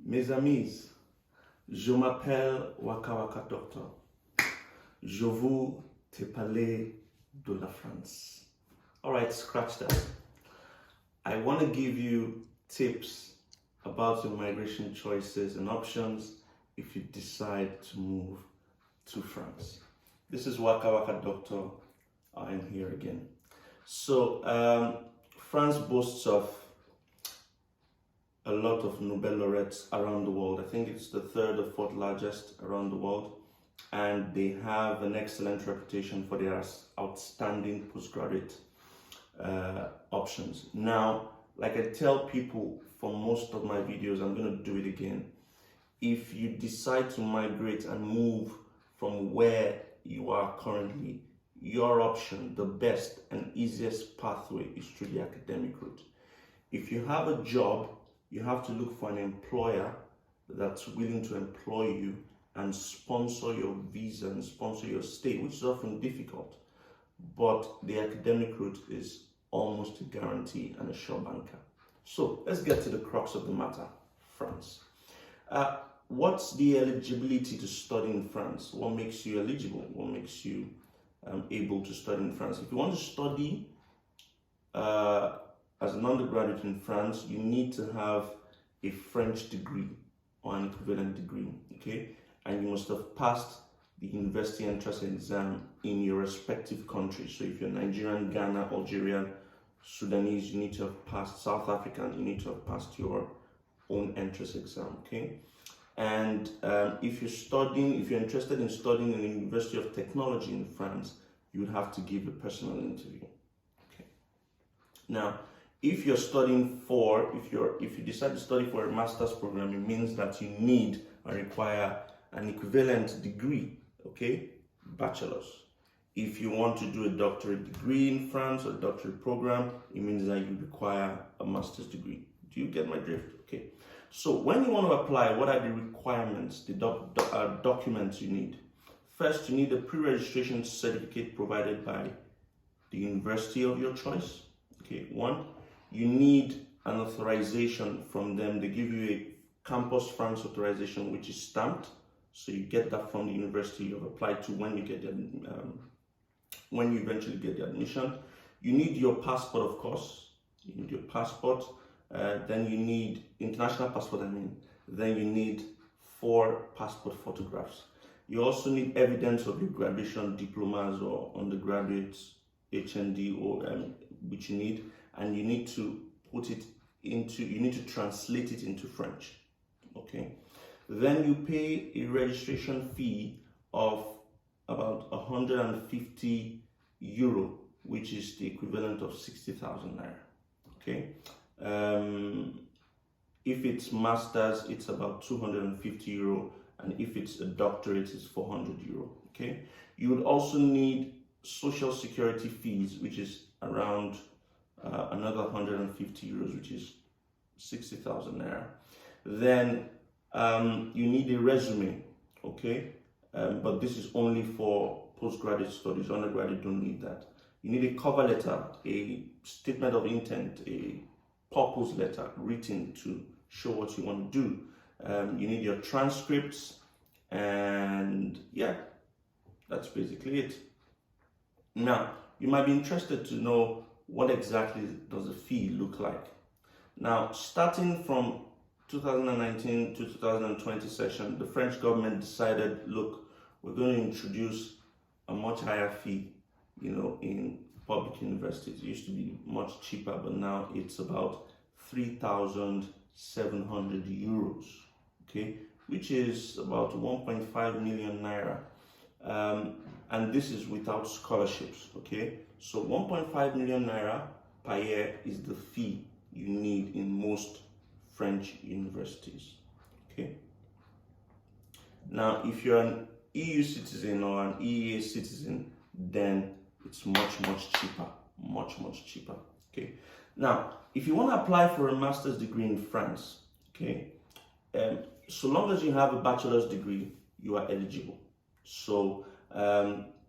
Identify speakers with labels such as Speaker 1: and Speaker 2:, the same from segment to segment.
Speaker 1: Mes amis, je m'appelle Waka Waka Doctor. Je vous te parler de la France. All right, scratch that. I want to give you tips about your migration choices and options if you decide to move to France. This is Waka Waka Doctor. I am here again. So, France boasts of a lot of Nobel laureates around the world. I think it's the third or fourth largest around the world, and they have an excellent reputation for their outstanding postgraduate options. Now, like I tell people for most of my videos, I'm going to do it again. If you decide to migrate and move from where you are currently, your option, the best and easiest pathway is through the academic route. If you have a job, you have to look for an employer that's willing to employ you and sponsor your visa and sponsor your stay, which is often difficult. But the academic route is almost a guarantee and a sure banker. So let's get to the crux of the matter, France. What's the eligibility to study in France? What makes you eligible? What makes you able to study in France? If you want to study as an undergraduate in France, you need to have a French degree or an equivalent degree, okay? And you must have passed the university entrance exam in your respective country. So if you're Nigerian, Ghana, Algerian, Sudanese, you need to have passed, South African, you need to have passed your own entrance exam, okay? And if you're interested in studying in the University of Technology in France, you would have to give a personal interview, okay? Now, if you're studying if you decide to study for a master's program, it means that you need and require an equivalent degree, okay? Bachelor's. If you want to do a doctorate degree in France or a doctorate program, it means that you require a master's degree. Do you get my drift? Okay. So when you want to apply, what are the requirements, the documents you need? First, you need a pre-registration certificate provided by the university of your choice. Okay, one. You need an authorization from them. They give you a Campus France authorization, which is stamped. So you get that from the university you've applied to when you get when you eventually get the admission. You need your passport, of course. You need your passport. Then you need international passport. Then you need 4 passport photographs. You also need evidence of your graduation diplomas or undergraduate HND or which you need. And you need to you need to translate it into French, okay? Then you pay a registration fee of about 150 euro, which is the equivalent of 60,000 naira, okay? If it's master's, it's about 250 euro, and if it's a doctorate, it's 400 euro, okay? You would also need social security fees, which is around another 150 euros, which is 60,000 naira. Then you need a resume, okay? But this is only for postgraduate studies. Undergraduate don't need that. You need a cover letter, a statement of intent, a purpose letter written to show what you want to do. You need your transcripts, and yeah, that's basically it. Now, you might be interested to know what exactly does a fee look like. Now, starting from 2019 to 2020 session, the French government decided, look, we're going to introduce a much higher fee, in public universities. It used to be much cheaper, but now it's about 3,700 euros, okay, which is about 1.5 million naira. And this is without scholarships, okay? So 1.5 million naira per year is the fee you need in most French universities, okay? Now, if you're an EU citizen or an EEA citizen, then it's much cheaper, much cheaper, okay? Now, if you want to apply for a master's degree in France, okay, so long as you have a bachelor's degree, you are eligible. So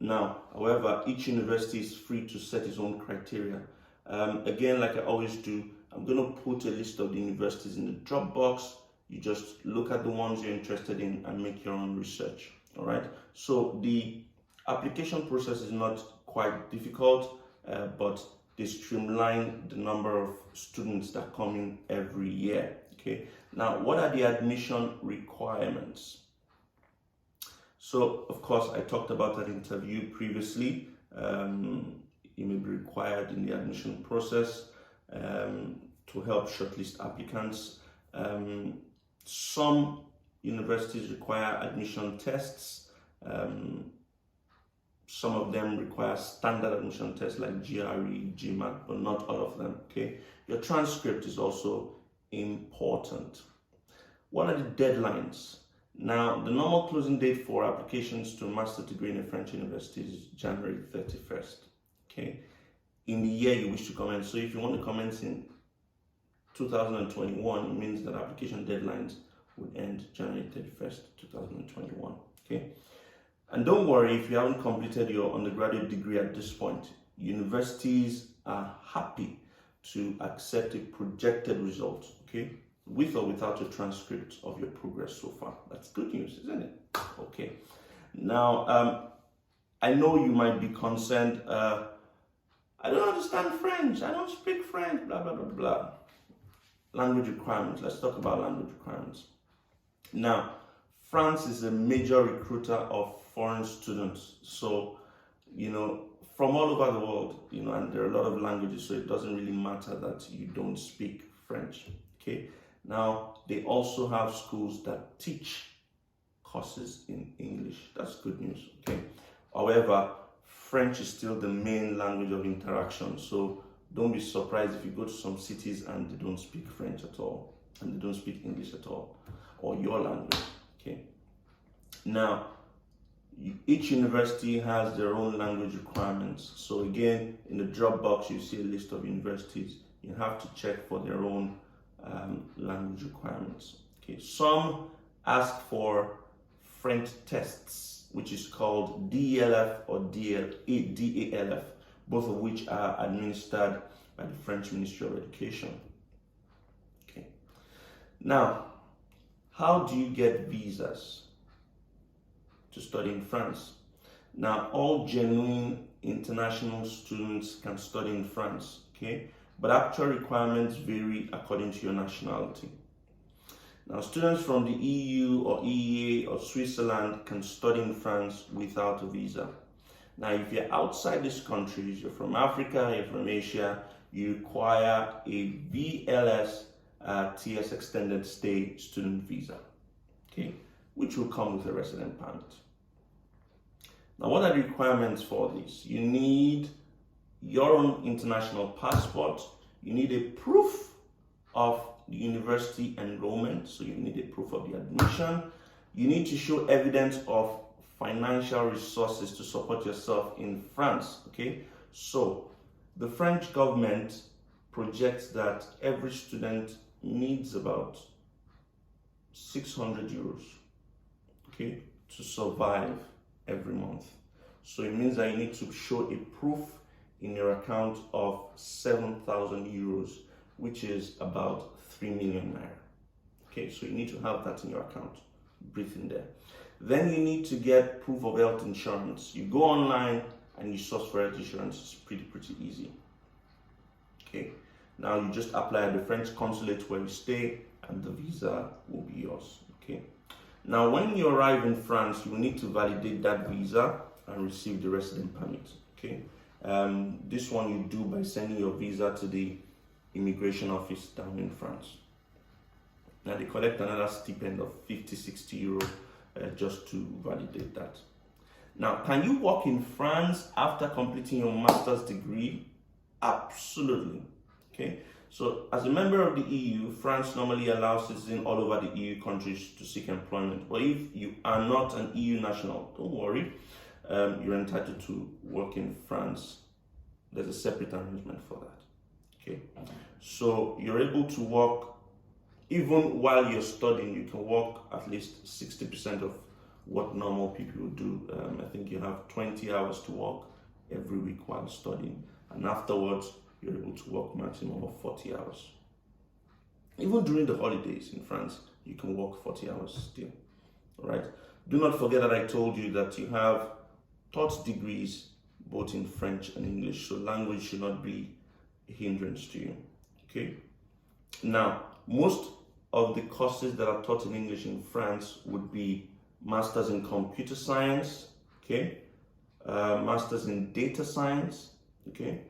Speaker 1: now, however, each university is free to set its own criteria. Again, like I always do, I'm going to put a list of the universities in the drop box. You just look at the ones you're interested in and make your own research. All right. So the application process is not quite difficult, but they streamline the number of students that come in every year. Okay. Now, what are the admission requirements? So, of course, I talked about that interview previously. It may be required in the admission process to help shortlist applicants. Some universities require admission tests. Some of them require standard admission tests like GRE, GMAT, but not all of them. Okay. Your transcript is also important. What are the deadlines? Now, the normal closing date for applications to a master's degree in a French university is January 31st. Okay. In the year you wish to commence. So if you want to commence in 2021, it means that application deadlines would end January 31st, 2021. Okay. And don't worry if you haven't completed your undergraduate degree at this point. Universities are happy to accept a projected result, okay, with or without a transcript of your progress so far. That's good news, isn't it? Okay. Now, I know you might be concerned. I don't understand French. I don't speak French. Blah blah blah blah. Language requirements. Let's talk about language requirements. Now, France is a major recruiter of foreign students. So, from all over the world, and there are a lot of languages, so it doesn't really matter that you don't speak French. Okay. Now, they also have schools that teach courses in English. That's good news. Okay. However, French is still the main language of interaction. So don't be surprised if you go to some cities and they don't speak French at all, and they don't speak English at all, or your language. Okay. Now, each university has their own language requirements. So again, in the drop box, you see a list of universities. You have to check for their own language requirements. Okay. Some ask for French tests, which is called DELF or DALF, both of which are administered by the French Ministry of Education. Okay. Now, how do you get visas to study in France? Now, all genuine international students can study in France, okay? But actual requirements vary according to your nationality. Now, students from the EU or EEA or Switzerland can study in France without a visa. Now, if you're outside these countries, you're from Africa, you're from Asia, you require a VLS TS extended stay student visa, okay, which will come with a resident permit. Now, what are the requirements for this? You need your own international passport. You need a proof of the university enrollment, so you need a proof of the admission. You need to show evidence of financial resources to support yourself in France, okay? So the French government projects that every student needs about 600 euros, okay, to survive every month. So it means that you need to show a proof in your account of 7,000 euros, which is about 3 million naira. Okay, so you need to have that in your account. Breathe in there. Then you need to get proof of health insurance. You go online and you source for health insurance. It's pretty easy. Okay, now you just apply at the French consulate where you stay, and the visa will be yours. Okay, now when you arrive in France, you will need to validate that visa and receive the resident permit. Okay, this one you do by sending your visa to the immigration office down in France. Now they collect another stipend of 50-60 euro just to validate that. Now, can you work in France after completing your master's degree? Absolutely. Okay, so as a member of the EU, France normally allows citizens all over the EU countries to seek employment. But if you are not an EU national, don't worry, you're entitled to work in France. There's a separate arrangement for that. Okay, so you're able to work even while you're studying. You can work at least 60% of what normal people would do. I think you have 20 hours to work every week while studying, and afterwards you're able to work maximum of 40 hours. Even during the holidays in France, you can work 40 hours still. All right. Do not forget that I told you that you have taught degrees both in French and English, so language should not be a hindrance to you. Okay. Now, most of the courses that are taught in English in France would be masters in computer science, okay, masters in data science, okay,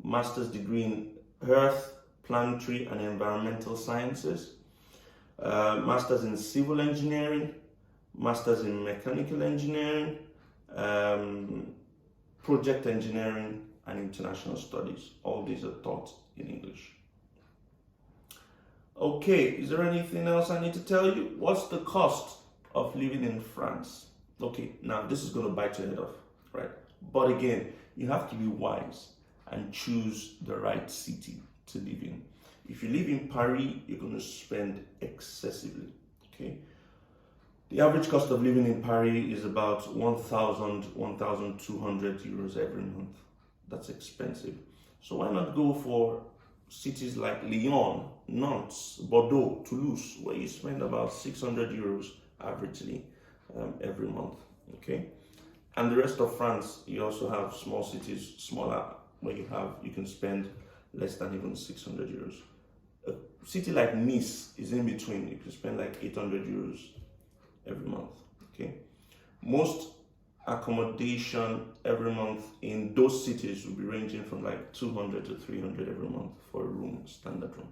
Speaker 1: master's degree in earth, planetary and environmental sciences, masters in civil engineering, masters in mechanical engineering, project engineering and international studies. All these are taught in English. Okay, is there anything else I need to tell you? What's the cost of living in France? Okay, now this is going to bite your head off, right? But again, you have to be wise and choose the right city to live in. If you live in Paris, you're going to spend excessively, okay? The average cost of living in Paris is about 1,000, 1,200 euros every month. That's expensive. So why not go for cities like Lyon, Nantes, Bordeaux, Toulouse, where you spend about 600 euros averagely every month, okay? And the rest of France, you also have small cities, smaller, where you can spend less than even 600 euros. A city like Nice is in between. You can spend like 800 euros every month, okay? Most accommodation every month in those cities will be ranging from like 200 to 300 every month for a room, standard room.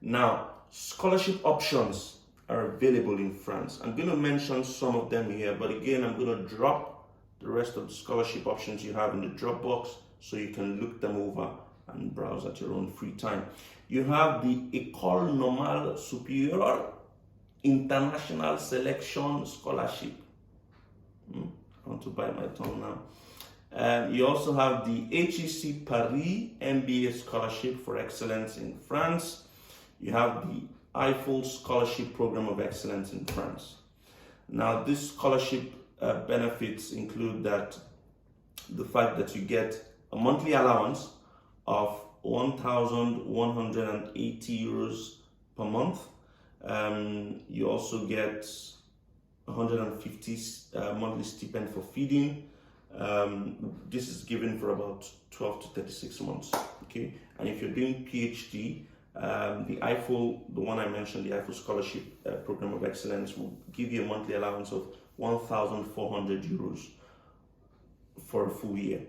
Speaker 1: Now, scholarship options are available in France. I'm going to mention some of them here, but again, I'm going to drop the rest of the scholarship options you have in the Dropbox so you can look them over and browse at your own free time. You have the École Normale Supérieure International Selection Scholarship. I want to bite my tongue now. You also have the HEC Paris MBA Scholarship for Excellence in France. You have the Eiffel Scholarship Program of Excellence in France. Now, this scholarship benefits include the fact that you get a monthly allowance of 1,180 euros per month. You also get 150 monthly stipend for feeding. This is given for about 12 to 36 months, okay? And if you're doing PhD, the Eiffel, the one I mentioned, the Eiffel Scholarship Program of Excellence will give you a monthly allowance of 1,400 euros for a full year,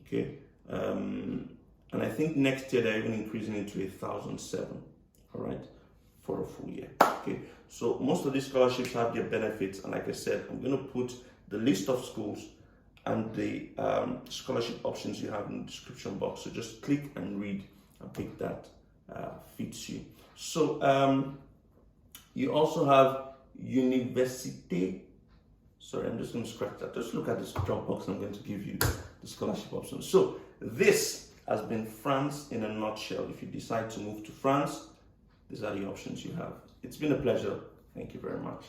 Speaker 1: okay? And I think next year they're even increasing it to 1,007, all right, for a full year, okay? So most of these scholarships have their benefits, and like I said, I'm going to put the list of schools and the scholarship options you have in the description box. So just click and read and pick that fits you. So you also have Université. Sorry, I'm just going to scratch that. Just look at this drop box. I'm going to give you the scholarship options. So this has been France in a nutshell. If you decide to move to France, these are the options you have. It's been a pleasure. Thank you very much.